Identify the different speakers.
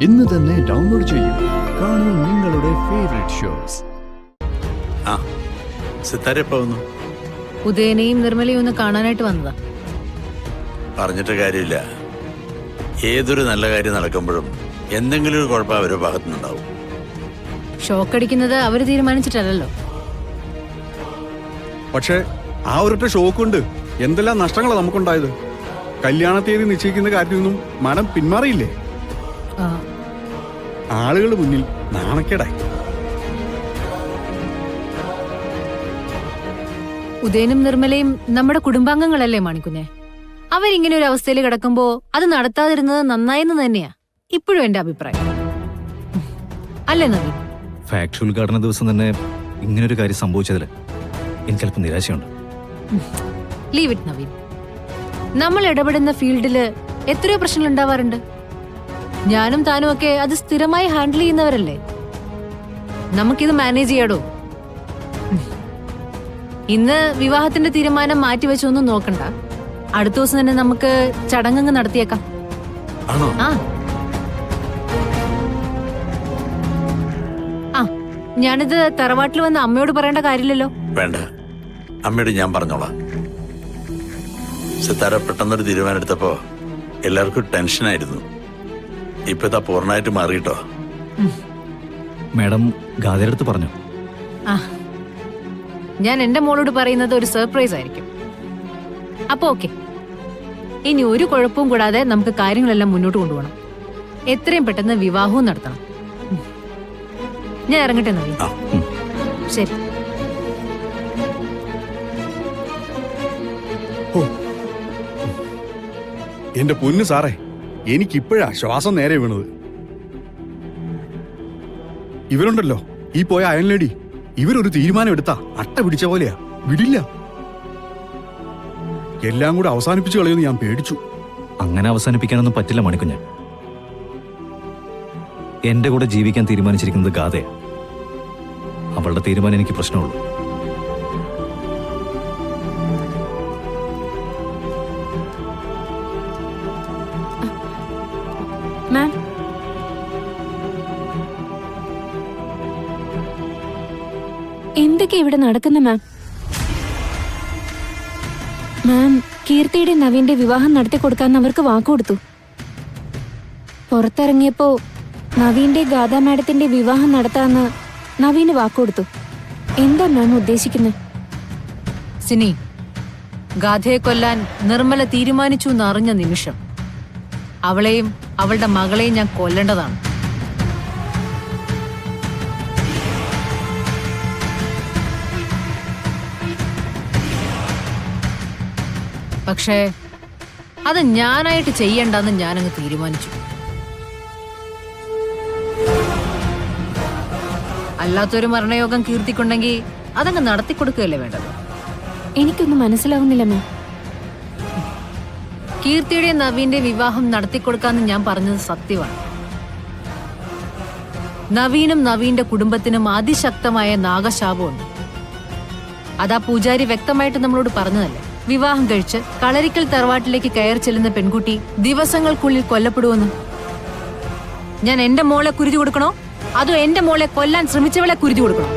Speaker 1: ഇന്ന് തന്നെ ഡൗൺലോഡ് ചെയ്യൂ. കാണൂ നിങ്ങളുടെ ഫേവറേറ്റ് ഷോസ്.
Speaker 2: ഉദയനെയും നിർമ്മലയും ഒന്ന് കാണാനായിട്ട് വന്നതാ.
Speaker 3: പറഞ്ഞിട്ട് കാര്യമില്ല. ഏതൊരു നല്ല കാര്യം നടക്കുമ്പോഴും എന്തെങ്കിലും ഒരു കുഴപ്പം അവരുടെ ഭാഗത്തുനിന്നുണ്ടാവും.
Speaker 2: ഷോക്കടിക്കുന്നത് അവര് തീരുമാനിച്ചിട്ടല്ലോ.
Speaker 4: പക്ഷേ ആ ഒരൊറ്റ ഷോക്ക് കൊണ്ട് എന്തെല്ലാം നഷ്ടങ്ങളാണ് നമുക്കുണ്ടായത്. കല്യാണ തീയതി നിശ്ചയിക്കുന്ന കാര്യത്തിൽ നിന്നും മനം പിന്മാറിയില്ലേ? ആളുകളുടെ മുന്നിൽ നാണക്കേടായി.
Speaker 2: ഉദയനും നിർമ്മലയും നമ്മുടെ കുടുംബാംഗങ്ങളല്ലേ മാണിക്കുഞ്ഞെ? അവരിങ്ങനെ ഒരു അവസ്ഥയിൽ കിടക്കുമ്പോ അത് നടത്താതിരുന്നത് നന്നായെന്ന് തന്നെയാ ഇപ്പോഴും എന്റെ അഭിപ്രായം. അല്ലേ നവീൻ?
Speaker 5: ഫാക്ടറി ഉദ്ഘാടന ദിവസം തന്നെ ഇങ്ങനൊരു കാര്യം സംഭവിച്ചതില് എനിക്കല്പം നിരാശയുണ്ട്.
Speaker 2: Leave it Naveen. നമ്മൾ ഇടപെടുന്ന ഫീൽഡില് എത്രയോ പ്രശ്നങ്ങൾ ഉണ്ടാവാറുണ്ട്. ഞാനും താനും ഒക്കെ അത് സ്ഥിരമായി ഹാൻഡിൽ ചെയ്യുന്നവരല്ലേ. നമുക്കിത് മാനേജ് ചെയ്യാടോ. ഇന്ന് വിവാഹത്തിന്റെ തീരുമാനം മാറ്റിവെച്ചൊന്നും നോക്കണ്ട. അടുത്ത ദിവസം തന്നെ നമുക്ക് ചടങ്ങ് നടത്തിയേക്കാം. ഞാനിത് തറവാട്ടിൽ വന്ന് അമ്മയോട് പറയേണ്ട കാര്യമില്ലല്ലോ.
Speaker 3: വേണ്ട, അമ്മയോട് ഞാൻ പറഞ്ഞോളാം. സിത്താര പെട്ടെന്നൊരു തീരുമാനം എടുത്തപ്പോ എല്ലാവർക്കും ടെൻഷനായിരുന്നു. ഇപ്പതാ പൂർണ്ണമായിട്ട് മാറിയിട്ടോ.
Speaker 5: മാഡം ഗാദയുടെ അടുത്ത് പറഞ്ഞു.
Speaker 2: ഞാൻ എന്റെ മോളോട് പറയുന്നത് ഒരു സർപ്രൈസ് ആയിരിക്കും. അപ്പൊ ഓക്കെ, ഇനി ഒരു കുഴപ്പവും കൂടാതെ നമുക്ക് കാര്യങ്ങളെല്ലാം മുന്നോട്ട് കൊണ്ടുപോകണം. എത്രയും പെട്ടെന്ന് വിവാഹവും നടത്തണം. ഞാൻ ഇറങ്ങട്ടെ നവീൻ. ശരി.
Speaker 4: എന്റെ പൊന്നു സാറേ, എനിക്കിപ്പോഴാ ശ്വാസം നേരെ വീണത്. ഇവരുണ്ടല്ലോ, ഈ പോയ അയൺ ലേഡി, ഇവരൊരു തീരുമാനം എടുത്താ അട്ട പിടിച്ച പോലെയാ, വിടില്ല. എല്ലാം കൂടെ അവസാനിപ്പിച്ചു കളയുമെന്ന് ഞാൻ പേടിച്ചു.
Speaker 5: അങ്ങനെ അവസാനിപ്പിക്കാനൊന്നും പറ്റില്ല മണിക്കുഞ്ഞ്. എന്റെ കൂടെ ജീവിക്കാൻ തീരുമാനിച്ചിരിക്കുന്നത് ഗാദയ. അവളുടെ തീരുമാനം എനിക്ക് പ്രശ്നമുള്ളൂ.
Speaker 6: മാം, എന്തൊക്കെ ഇവിടെ നടക്കുന്ന മാം? മാം, കീർത്തിയുടെ നവീന്റെ വിവാഹം നടത്തി കൊടുക്കാന്ന് അവർക്ക് വാക്കുകൊടുത്തു. പുറത്തിറങ്ങിയപ്പോ നവീന്റെ ഗാഥാ മാഡത്തിന്റെ വിവാഹം നടത്താന്ന് നവീന് വാക്കുകൊടുത്തു. എന്താ മാം ഉദ്ദേശിക്കുന്നത്?
Speaker 2: സിനി, ഗാഥയെ കൊല്ലാൻ നിർമ്മല തീരുമാനിച്ചു എന്നറിഞ്ഞ നിമിഷം അവളെയും അവളുടെ മകളെയും ഞാൻ കൊല്ലേണ്ടതാണ്. പക്ഷേ അത് ഞാനായിട്ട് ചെയ്യണ്ടെന്ന് ഞാനങ്ങ് തീരുമാനിച്ചു. അല്ലാത്തൊരു മരണയോഗം കീർത്തിക്കുണ്ടെങ്കിൽ അതങ്ങ് നടത്തിക്കൊടുക്കുകയല്ലേ വേണ്ടത്.
Speaker 6: എനിക്കൊന്നും മനസ്സിലാവുന്നില്ല മാം.
Speaker 2: കീർത്തിയുടെ നവീന്റെ വിവാഹം നടത്തിക്കൊടുക്കാന്ന് ഞാൻ പറഞ്ഞത് സത്യമാണ്. നവീനും നവീന്റെ കുടുംബത്തിനും അതിശക്തമായ നാഗശാപമുണ്ട്. അതാ പൂജാരി വ്യക്തമായിട്ട് നമ്മളോട് പറഞ്ഞതല്ലേ, വിവാഹം കഴിച്ച് കളരിക്കൽ തറവാട്ടിലേക്ക് കയറി ചെല്ലുന്ന പെൺകുട്ടി ദിവസങ്ങൾക്കുള്ളിൽ കൊല്ലപ്പെടുമെന്ന്. ഞാൻ എന്റെ മോളെ കുരുതി കൊടുക്കണോ അതോ എന്റെ മോളെ കൊല്ലാൻ ശ്രമിച്ചവളെ കുരുതി കൊടുക്കണോ?